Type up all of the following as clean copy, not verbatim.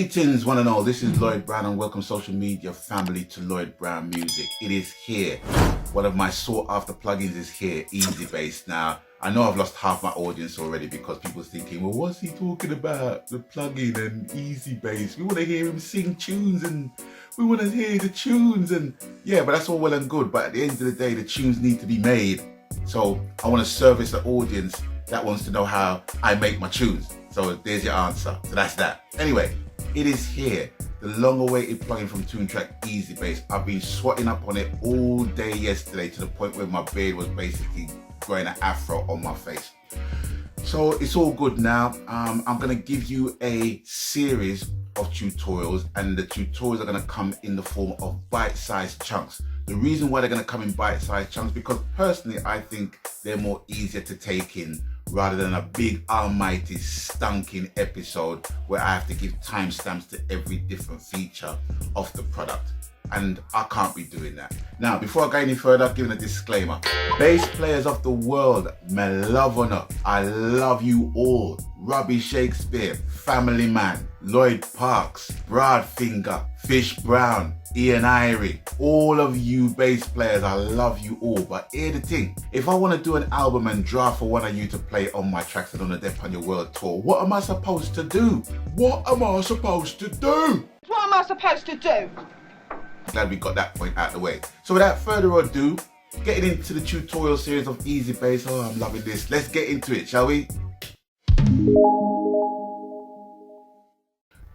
Greetings one and all, this is Lloyd Brown and welcome social media family to Lloyd Brown Music. It is here. One of my sought after plugins is here, EZbass. Now, I know I've lost half my audience already because people are thinking, well, what's he talking about? The plugin and EZbass. We want to hear him sing tunes and we want to hear the tunes and yeah, but that's all well and good. But at the end of the day, the tunes need to be made. So I want to service the audience that wants to know how I make my tunes. So there's your answer. So that's that. Anyway, it is here. The long-awaited plugin from Toontrack, EZbass. I've been swatting up on it all day yesterday to the point where my beard was basically growing an afro on my face. So it's all good now. I'm going to give you a series of tutorials, and the tutorials are going to come in the form of bite-sized chunks. The reason why they're going to come in bite-sized chunks, because personally I think they're more easier to take in rather than a big almighty stunking episode where I have to give timestamps to every different feature of the product. And I can't be doing that. Now, before I go any further, I'm giving a disclaimer. Bass players of the world, my love or not, I love you all. Robbie Shakespeare, Family Man, Lloyd Parks, Broadfinger, Fish Brown, Ian Irie, all of you bass players, I love you all. But here's the thing, if I want to do an album and draft for one of you to play on my tracks and on the Dep on Your World tour, what am I supposed to do? What am I supposed to do? What am I supposed to do? Glad we got that point out of the way. So without further ado, getting into the tutorial series of EZbass. Oh, I'm loving this. Let's get into it, shall we?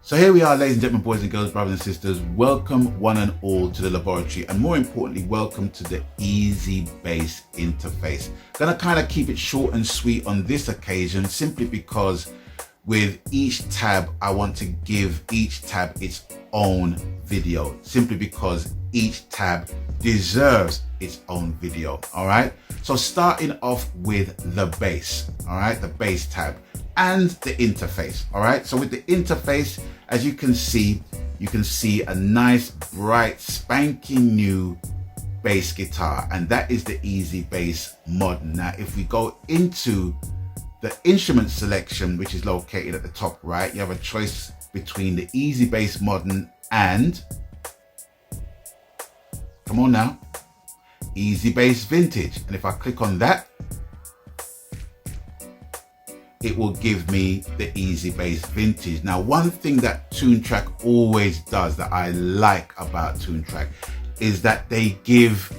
So here we are, ladies and gentlemen, boys and girls, brothers and sisters. Welcome one and all to the laboratory, and more importantly, welcome to the EZbass interface. Gonna kind of keep it short and sweet on this occasion, simply because with each tab, I want to give each tab its own video, simply because each tab deserves its own video. All right, so starting off with the bass, all right, the bass tab and the interface. All right, so with the interface, as you can see a nice bright spanking new bass guitar, and that is the EZbass Modern. Now if we go into the instrument selection, which is located at the top right, you have a choice between the EZbass Modern and, come on now, EZbass Vintage. And if I click on that, it will give me the EZbass Vintage. Now, one thing that Toontrack always does that I like about Toontrack is that they give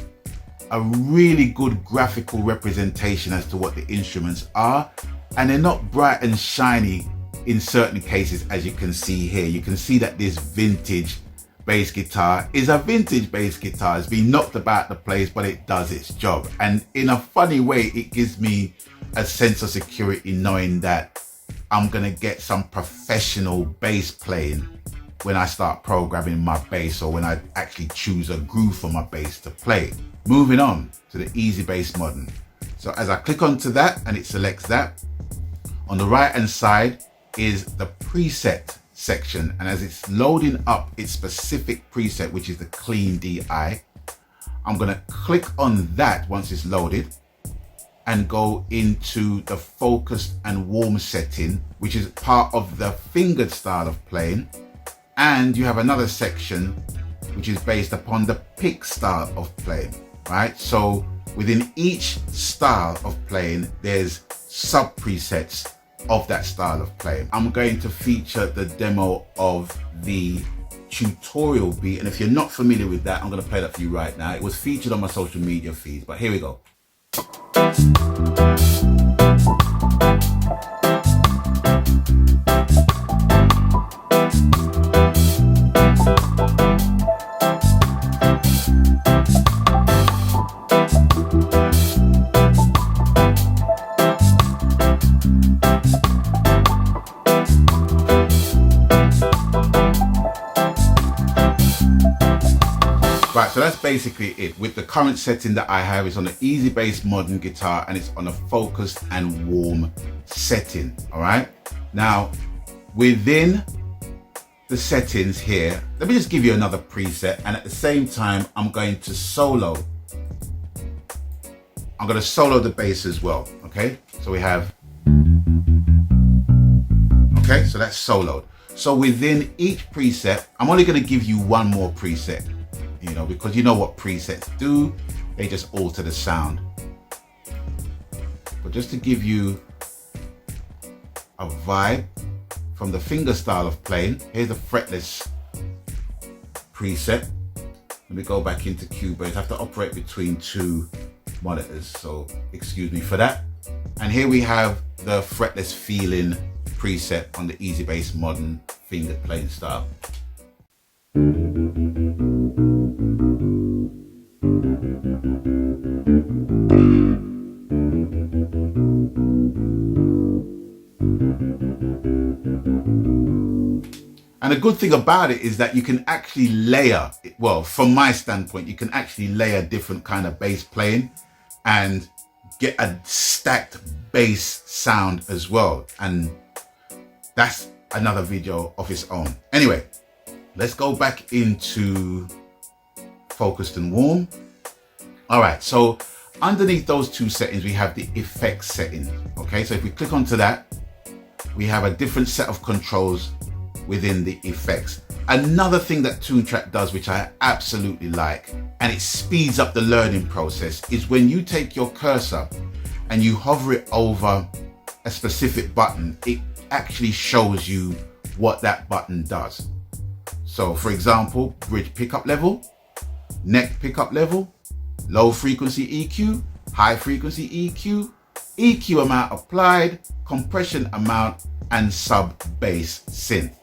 a really good graphical representation as to what the instruments are, and they're not bright and shiny in certain cases. As you can see here, you can see that this vintage bass guitar is a vintage bass guitar. It's been knocked about the place, but it does its job, and in a funny way it gives me a sense of security knowing that I'm gonna get some professional bass playing when I start programming my bass, or when I actually choose a groove for my bass to play. Moving on to the EZbass Modern. So as I click onto that and it selects that, on the right hand side is the preset section, and as it's loading up its specific preset, which is the Clean DI, I'm gonna click on that once it's loaded and go into the focused and warm setting, which is part of the fingered style of playing. And you have another section which is based upon the pick style of playing, right? So within each style of playing, there's sub presets of that style of playing. I'm going to feature the demo of the tutorial beat, and if you're not familiar with that, I'm going to play that for you right now. It was featured on my social media feeds, but here we go. Right, so that's basically it. With the current setting that I have, it's on the EZbass Modern guitar and it's on a focused and warm setting. All right, now within the settings here, let me just give you another preset, and at the same time I'm going to solo the bass as well. Okay, so we have, okay, so that's soloed. So within each preset, I'm only going to give you one more preset, you know, because you know what presets do, they just alter the sound. But just to give you a vibe from the finger style of playing, here's a fretless preset. Let me go back into Cubase. I have to operate between two monitors, so excuse me for that. And here we have the fretless feeling preset on the EZbass modern finger playing style. And the good thing about it is that you can actually layer, well, from my standpoint, you can actually layer different kind of bass playing and get a stacked bass sound as well. And that's another video of its own. Anyway, let's go back into focused and warm. All right, so underneath those two settings, we have the effects setting. Okay, so if we click onto that, we have a different set of controls within the effects. Another thing that Toontrack does, which I absolutely like, and it speeds up the learning process, is when you take your cursor and you hover it over a specific button, it actually shows you what that button does. So for example, bridge pickup level, neck pickup level, low frequency EQ, high frequency EQ, EQ amount applied, compression amount, and sub bass synth.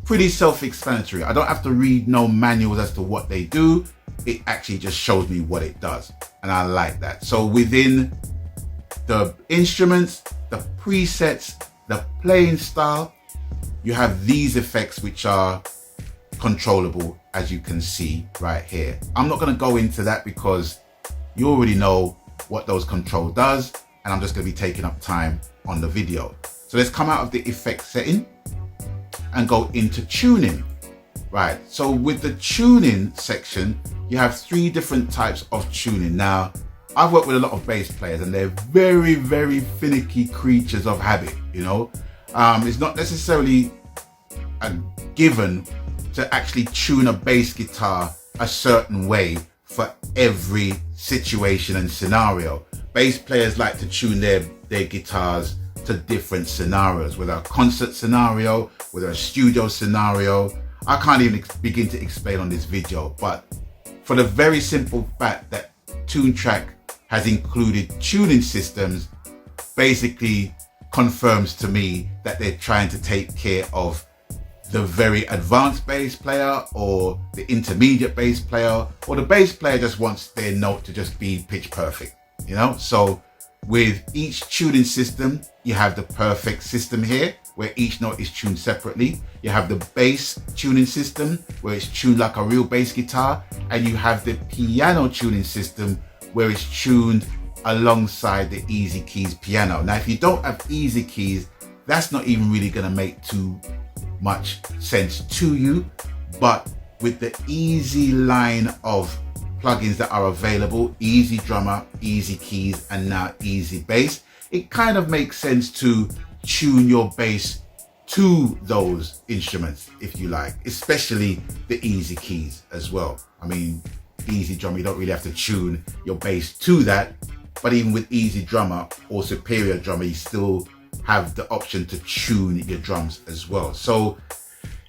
Pretty self-explanatory. I don't have to read no manuals as to what they do. It actually just shows me what it does, and I like that. So within the instruments, the presets, the playing style, you have these effects which are controllable, as you can see right here. I'm not going to go into that because you already know what those control does, and I'm just going to be taking up time on the video. So let's come out of the effect setting and go into tuning. Right, so with the tuning section, you have three different types of tuning. Now, I've worked with a lot of bass players and they're very, very finicky creatures of habit, you know. It's not necessarily a given to actually tune a bass guitar a certain way for every situation and scenario. Bass players like to tune their guitars to different scenarios, whether a concert scenario, whether a studio scenario. I can't even begin to explain on this video, but for the very simple fact that Toontrack has included tuning systems, basically confirms to me that they're trying to take care of the very advanced bass player or the intermediate bass player, or the bass player just wants their note to just be pitch perfect, you know? So with each tuning system, you have the perfect system here, where each note is tuned separately. You have the bass tuning system, where it's tuned like a real bass guitar. And you have the piano tuning system, where it's tuned alongside the Easy Keys piano. Now, if you don't have Easy Keys, that's not even really gonna make too much sense to you. But with the easy line of plugins that are available, Easy Drummer, Easy Keys, and now EZbass, it kind of makes sense to tune your bass to those instruments, if you like, especially the Easy Keys as well. I mean, Easy Drummer, you don't really have to tune your bass to that, but even with Easy Drummer or Superior Drummer, you still have the option to tune your drums as well. So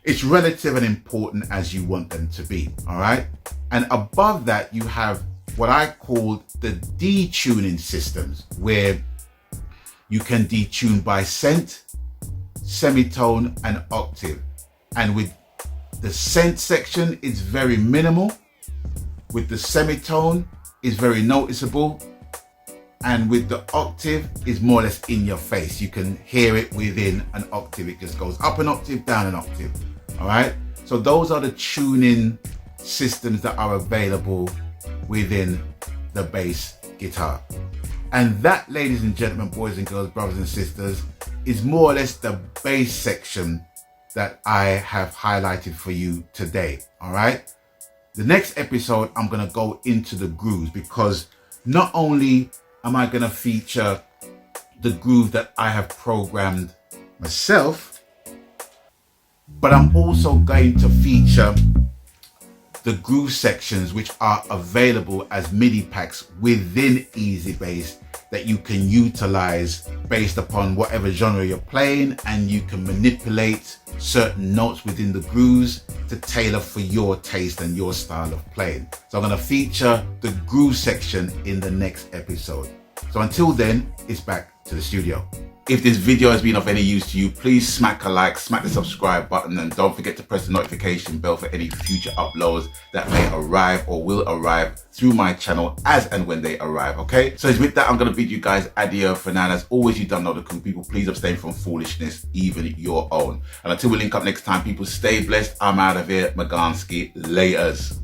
it's relative and important as you want them to be, all right? And above that, you have what I call the detuning systems, where you can detune by cent, semitone, and octave. And with the cent section, it's very minimal. With the semitone, it's very noticeable. And with the octave, it's more or less in your face. You can hear it within an octave. It just goes up an octave, down an octave. All right. So those are the tuning systems that are available within the bass guitar. And that, ladies and gentlemen, boys and girls, brothers and sisters, is more or less the bass section that I have highlighted for you today. All right. The next episode, I'm going to go into the grooves, because not only am I going to feature the groove that I have programmed myself, But I'm also going to feature the groove sections, which are available as MIDI packs within EZbass that you can utilize based upon whatever genre you're playing, and you can manipulate certain notes within the grooves to tailor for your taste and your style of playing. So I'm going to feature the groove section in the next episode. So until then, it's back to the studio. If this video has been of any use to you, please smack a like, smack the subscribe button, and don't forget to press the notification bell for any future uploads that may arrive or will arrive through my channel as and when they arrive, okay? So with that, I'm going to bid you guys adieu for now. As always, you don't know the cool people, please abstain from foolishness, even your own. And until we link up next time, people, stay blessed. I'm out of here. Maganski, laters.